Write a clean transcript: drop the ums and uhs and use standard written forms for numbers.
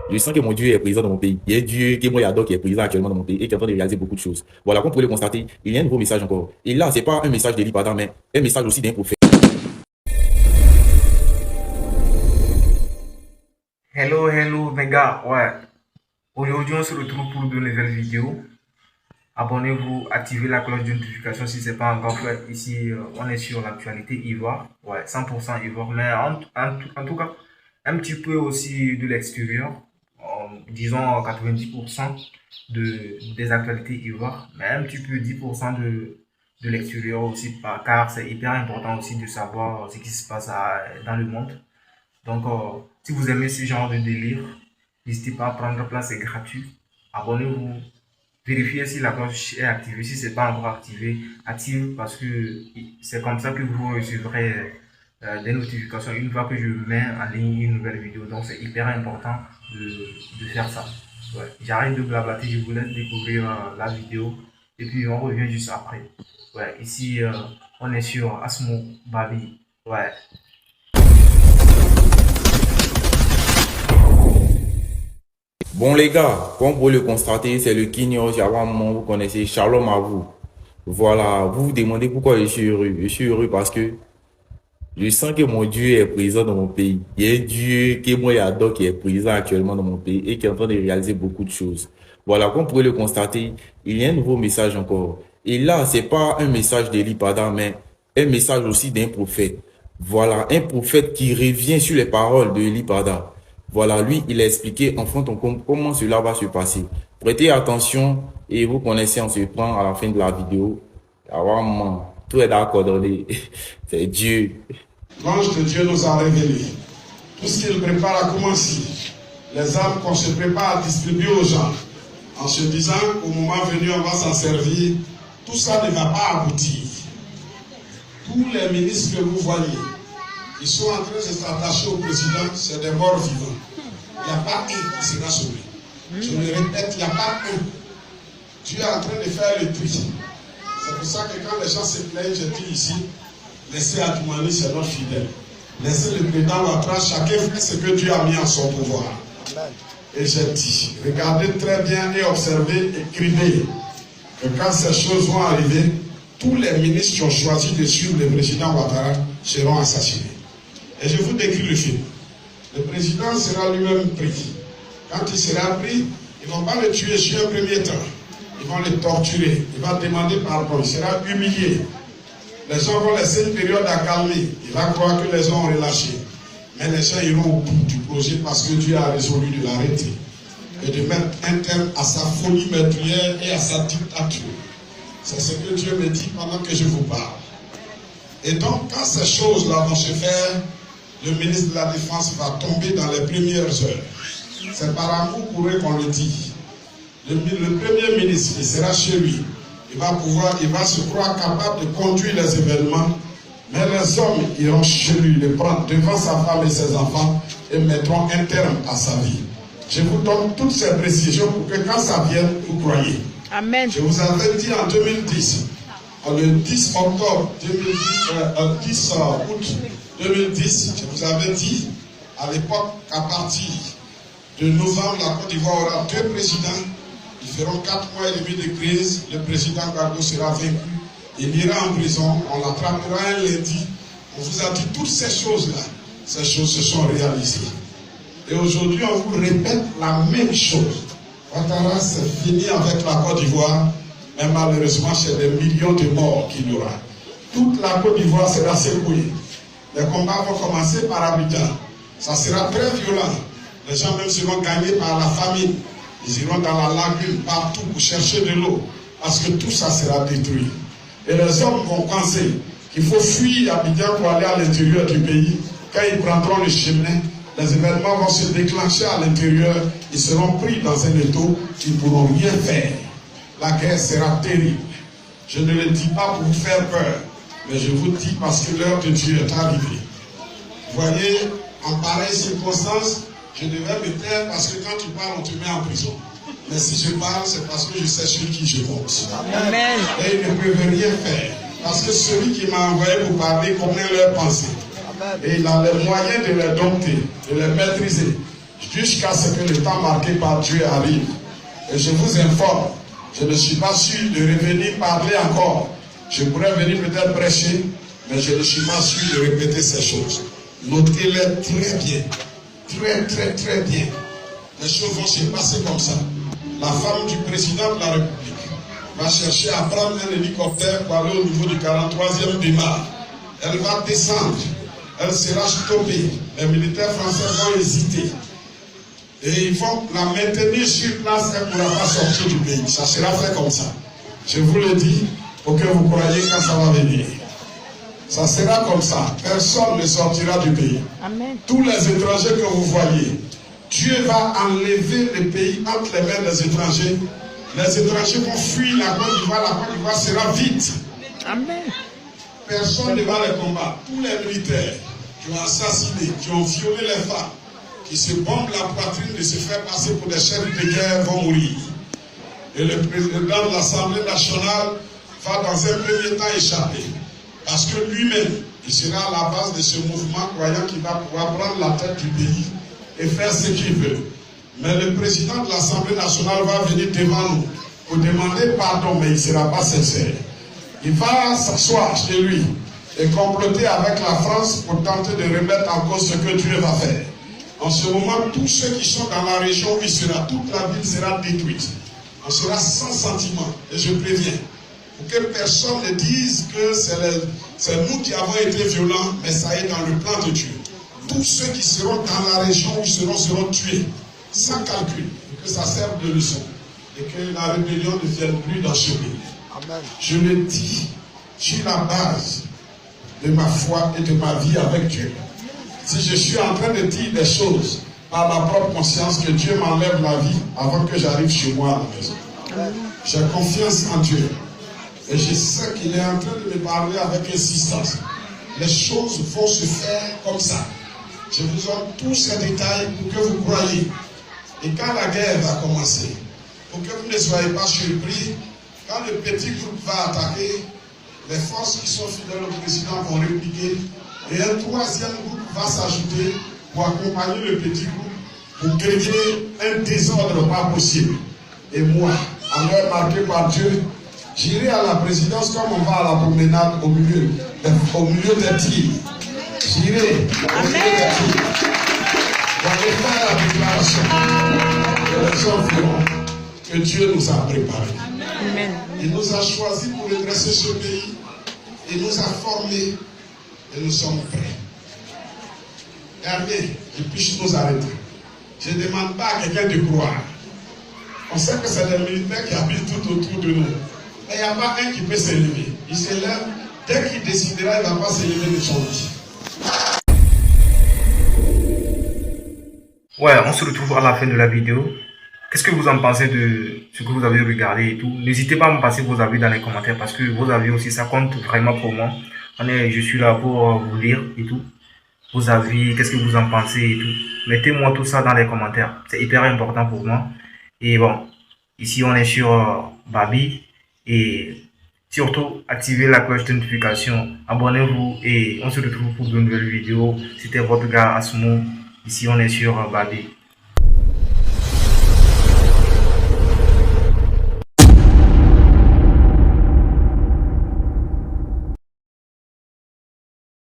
Je sens que mon Dieu est présent dans mon pays. Il y a un Dieu qui est moi qui est présent actuellement dans mon pays et qui est en train de réaliser beaucoup de choses. Voilà, comme vous pouvez le constater, il y a un nouveau message encore. Et là, c'est pas un message d'Élie Pada, mais un message aussi d'un prophète. Hello mes gars, ouais. Aujourd'hui on se retrouve pour de nouvelles vidéos. Abonnez-vous, activez la cloche de notification si ce n'est pas encore fait. Ici, on est sur l'actualité Ivoire. Ouais, 100% Ivoire, mais en tout cas, un petit peu aussi de l'extérieur. Disons 90% des actualités Ivoire, mais un petit peu 10% de l'extérieur aussi, car c'est hyper important aussi de savoir ce qui se passe dans le monde. Donc, si vous aimez ce genre de délire, n'hésitez pas à prendre place, c'est gratuit. Abonnez-vous. Vérifiez si la cloche est activée. Si ce n'est pas encore activé, active parce que c'est comme ça que vous recevrez des notifications une fois que je mets en ligne une nouvelle vidéo. Donc, c'est hyper important de faire ça. Ouais. J'arrête de blablater, je vous laisse découvrir la vidéo et puis on revient juste après. Ouais. Ici, on est sur Asmo Babi. Ouais. Bon les gars, comme vous le constatez, c'est le Kinyo Jawamon, vous connaissez, shalom à vous. Voilà, vous vous demandez pourquoi je suis heureux. Je suis heureux parce que je sens que mon Dieu est présent dans mon pays. Il y a un Dieu que moi j'adore qui est présent actuellement dans mon pays et qui est en train de réaliser beaucoup de choses. Voilà, comme vous pouvez le constater, il y a un nouveau message encore. Et là, c'est pas un message d'Élie Pada, mais un message aussi d'un prophète. Voilà, un prophète qui revient sur les paroles de Élie Pada. Voilà, lui, il a expliqué enfin comment cela va se passer. Prêtez attention et vous connaissez, on se prend à la fin de la vidéo. Tout est d'accord, c'est Dieu. L'ange de Dieu nous a révélé tout ce qu'il prépare à commencer. Les armes qu'on se prépare à distribuer aux gens, en se disant qu'au moment venu, on va s'en servir. Tout ça ne va pas aboutir. Tous les ministres que vous voyez, ils sont en train de s'attacher au président, c'est des morts vivants. Il n'y a pas un qui sera sauvé. Je le répète, il n'y a pas un. Dieu est en train de faire le tri. C'est pour ça que quand les gens se plaignent, je dis ici, laissez Adjoumani, c'est notre fidèle. Laissez le président Ouattara, chacun fait ce que Dieu a mis en son pouvoir. Et j'ai dit, regardez très bien et observez, écrivez que quand ces choses vont arriver, tous les ministres qui ont choisi de suivre le président Ouattara seront assassinés. Et je vous décris le film. Le président sera lui-même pris. Quand il sera pris, ils ne vont pas le tuer sur un premier temps. Ils vont le torturer. Il va demander pardon. Il sera humilié. Les gens vont laisser une période à calmer. Il va croire que les gens ont relâché. Mais les gens iront au bout du projet parce que Dieu a résolu de l'arrêter. Et de mettre un terme à sa folie meurtrière et à sa dictature. C'est ce que Dieu me dit pendant que je vous parle. Et donc, quand ces choses-là vont se faire, le ministre de la Défense va tomber dans les premières heures. C'est par amour pour eux qu'on le dit. Le premier ministre, il sera chez lui. Il va se croire capable de conduire les événements. Mais les hommes iront chez lui, le prendre devant sa femme et ses enfants et mettront un terme à sa vie. Je vous donne toutes ces précisions pour que quand ça vienne, vous croyez. Amen. Je vous avais dit en 2010, le 10 octobre 2010, 10 août 2010, je vous avais dit à l'époque qu'à partir de novembre, la Côte d'Ivoire aura deux présidents. Ils feront 4 mois et demi de crise. Le président Gbagbo sera vaincu. Il ira en prison. On l'attrapera un lundi. On vous a dit toutes ces choses-là. Ces choses se sont réalisées. Et aujourd'hui, on vous répète la même chose. Ouattara, c'est fini avec la Côte d'Ivoire. Mais malheureusement, c'est des millions de morts qu'il y aura. Toute la Côte d'Ivoire sera secouée. Les combats vont commencer par Abidjan. Ça sera très violent. Les gens même seront gagnés par la famine. Ils iront dans la lagune, partout pour chercher de l'eau. Parce que tout ça sera détruit. Et les hommes vont penser qu'il faut fuir Abidjan pour aller à l'intérieur du pays. Quand ils prendront le chemin, les événements vont se déclencher à l'intérieur. Ils seront pris dans un étau. Ils ne pourront rien faire. La guerre sera terrible. Je ne le dis pas pour vous faire peur. Mais je vous dis parce que l'heure de Dieu est arrivée. Vous voyez, en pareille circonstance, je devais me taire parce que quand tu parles, on te met en prison. Mais si je parle, c'est parce que je sais sur qui je compte. Amen. Et ils ne peuvent rien faire. Parce que celui qui m'a envoyé pour parler connaît leurs pensées. Et il a les moyens de les dompter, de les maîtriser. jusqu'à ce que le temps marqué par Dieu arrive. Et je vous informe, je ne suis pas sûr de revenir parler encore. Je pourrais venir peut-être prêcher, mais je ne suis pas sûr de répéter ces choses. Notez-les très bien. Très bien. Les choses vont se passer comme ça. La femme du président de la République va chercher à prendre un hélicoptère pour aller au niveau du 43e démarre. Elle va descendre. Elle sera stoppée. Les militaires français vont hésiter. Et ils vont la maintenir sur place. Elle ne pourra pas sortir du pays. Ça sera fait comme ça. Je vous le dis pour que vous croyez quand ça va venir. Ça sera comme ça. Personne ne sortira du pays. Amen. Tous les étrangers que vous voyez, Dieu va enlever le pays entre les mains des étrangers. Les étrangers vont fuir la Côte d'Ivoire. La Côte d'Ivoire sera vide. Amen. Personne ne va les combattre. Tous les militaires qui ont assassiné, qui ont violé les femmes, qui se bombent la poitrine de se faire passer pour des chefs de guerre vont mourir. Et le président de l'Assemblée nationale va dans un premier temps échapper. Parce que lui-même, il sera à la base de ce mouvement croyant qu'il va pouvoir prendre la tête du pays et faire ce qu'il veut. Mais le président de l'Assemblée nationale va venir devant nous pour demander pardon, mais il ne sera pas sincère. Il va s'asseoir chez lui et comploter avec la France pour tenter de remettre en cause ce que Dieu va faire. En ce moment, tous ceux qui sont dans la région où il sera, toute la ville sera détruite. On sera sans sentiment. Et je préviens, pour que personne ne dise que c'est nous qui avons été violents, mais ça est dans le plan de Dieu. Tous ceux qui seront dans la région où ils seront tués, sans calcul, pour que ça serve de leçon. Et que la rébellion ne vienne plus dans ce pays. Amen. Je le dis sur la base de ma foi et de ma vie avec Dieu. Si je suis en train de dire des choses par ma propre conscience, que Dieu m'enlève la vie avant que j'arrive chez moi à la maison. J'ai confiance en Dieu. Et je sais qu'il est en train de me parler avec insistance. Les choses vont se faire comme ça. Je vous donne tous ces détails pour que vous croyez. Et quand la guerre va commencer, pour que vous ne soyez pas surpris, quand le petit groupe va attaquer, les forces qui sont fidèles au président vont répliquer et un troisième groupe va s'ajouter pour accompagner le petit groupe pour créer un désordre pas possible. Et moi, à l'heure marquée par Dieu, j'irai à la présidence comme on va à la promenade au milieu des tirs. J'irai au milieu des tirs. J'allais faire la déclaration que les gens feront, que Dieu nous a préparés. Amen. Il nous a choisis pour redresser ce pays. Il nous a formés et nous sommes prêts. Il n'y a rien qui puisse nous arrêter. Je ne demande pas à quelqu'un de croire. On sait que c'est les militaires qui habitent tout autour de nous. Mais il n'y a pas un qui peut s'élever. Il s'élève. Dès qu'il décidera, il ne va pas s'élever de son lit. Ouais, on se retrouve à la fin de la vidéo. Qu'est-ce que vous en pensez de ce que vous avez regardé et tout? N'hésitez pas à me passer vos avis dans les commentaires parce que vos avis aussi, ça compte vraiment pour moi. Je suis là pour vous lire et tout. Vos avis, qu'est-ce que vous en pensez et tout. Mettez-moi tout ça dans les commentaires. C'est hyper important pour moi. Et bon, ici on est sur Babi. Et surtout, activez la cloche de notification. Abonnez-vous et on se retrouve pour de nouvelles vidéos. C'était votre gars Asmo. Ici on est sur Babi.